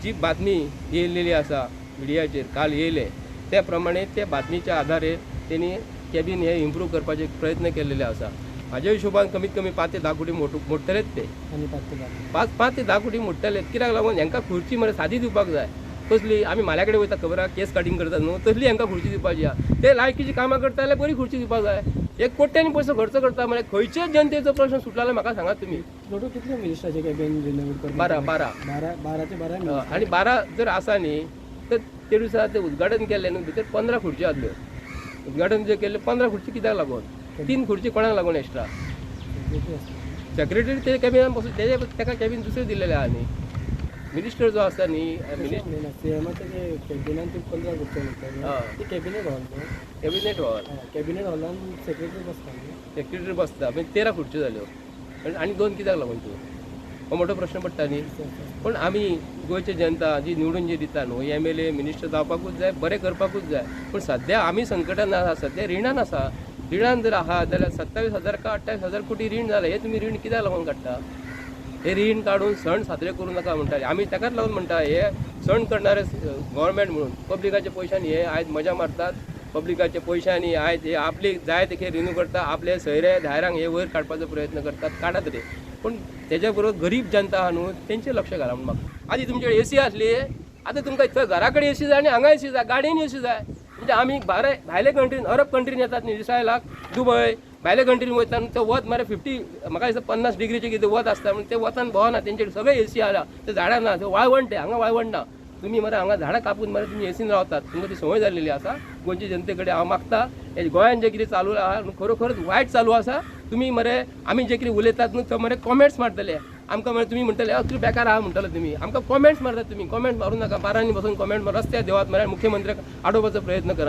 जी बातमी येयलेली आसा मिडियाचेर काल येयले त्या प्रमाणे त्या बातमीच्या आधारे त्यांनी कॅबिन हे इम्प्रूव करपाचे प्रयत्न केलेले आसा. म्हाज्या हिशोबान कमीत कमी 5 ते 10 कोटी मोडटलेच ते. आनी 5 ते 10 कोटी मोडटलेच. कित्याक लागून हांकां खुर्ची मरे सादी दिवपाक जाय. कसली आमी माल्या कडेन वयता खबर आहा केस काटींग करतात न्हू तसली हांकां खुर्ची दिवपाची आहा. ते लायकीची कामां करता जाल्यार बरी खुर्ची दिवपाक जाय. एक कोट्यांनी पयसो खर्च करता म्हळ्यार खंयच्याच जनतेचो प्रश्न सुटला जाल्यार म्हाका सांगात तुमी. टोटल कितले मिनिस्टराचे कॅबिन रिनोवेट करता? 12 आणि 12 जर आसा न्ही तर ते दिसा ते उद्घाटन केलें न्हू भितर 15 खुर्ची आसल्यो. उद्घाटन जे केल्लें 15 खुर्ची कित्याक लागून 3 खुर्ची कोणाक लागून एक्स्ट्रा सेक्रेटरी ते कॅबिनान बसून तेका कॅबिन दुसरें दिलेलें आहा न्ही. मिनिस्टर जो आसा न्ही सीएमाचे जे कॅबिनान ते 15 खुर्ची म्हणटा ते cabinet hall cabinet hall cabinet हॉलान सेक्रेटरी बसता सेक्रेटरी बसता म्हणजे 13 खुर्च्यो जाल्यो आनी 2 कित्याक लागून त्यो हो मोठो प्रश्न पडटा न्ही. पूण आमी गोंयची जनता जी निवडून जी दिता न्हू MLA मिनिस्टर जावपाकूच जाय बरें करपाकूच जाय. पूण सद्या आमी संकटान आसा सद्या रिणान आसा. रिणान जर आहात जाल्यार 27,000 का 28,000 कोटी रीण जालें. हे तुमी रीण कित्याक लागून काडटा? हे रीण काडून सण साजरे करूं नाका म्हणटाले. आमी ताकाच लागून म्हणटा हे सण करणारे गव्हर्मेंट म्हणून पब्लिकाच्या पयशांनी हे आयज मजा मारतात. पब्लिकाच्या पयशांनी आयज हे आपले जाय ते रिन्यू करता आपले सयरे धायरांक हे वयर काडपाचो प्रयत्न करतात काडात रे. पूण तेज्या बरोबर गरीब जनता आहा न्हू तेंचेर लक्ष घाला म्हणून म्हाका. आदी तुमचे AC आसली आतां तुमकां थंय घरा कडेन AC जाय आनी हांगा AC जाय गाडयेन AC जाय. म्हणजे आमी भायले कंट्रीन अरब कंट्रीन येतात न्ही इस्रायलाक दुबय भायले कंट्रीन वयता ते वत मरे 50 म्हाका दिसता 50 डिग्रीचे कितें वत आसता म्हणून ते वतान भोवना तेंचे सगळे AC आला ते झाडां ना ते वाळवंट ते हांगा वाळवंट ना. तुम्ही मरे हांगा झाडां कापून मरे तुमी एसीन रावतात तुमकां ती संवय जाल्लेली आसा. गोंयचे जनते कडेन हांव मागता हे गोंयान जें कितें चालू आहा खरोखरच वायट चालू आसा. तुमी मरे आमी जे कितें उलयतात न्हू ते मरे कॉमेंट्स मारतले आमकां मरे तुमी म्हणटले तूं बेकार आहा म्हणटले तुमी आमकां कॉमेंट्स मारतात तुमी कॉमेंट मारूं नाका. बारांनी बसून कॉमेंट रस्त्यार देवात मरे मुख्यमंत्र्याक आडोवपाचो प्रयत्न करा.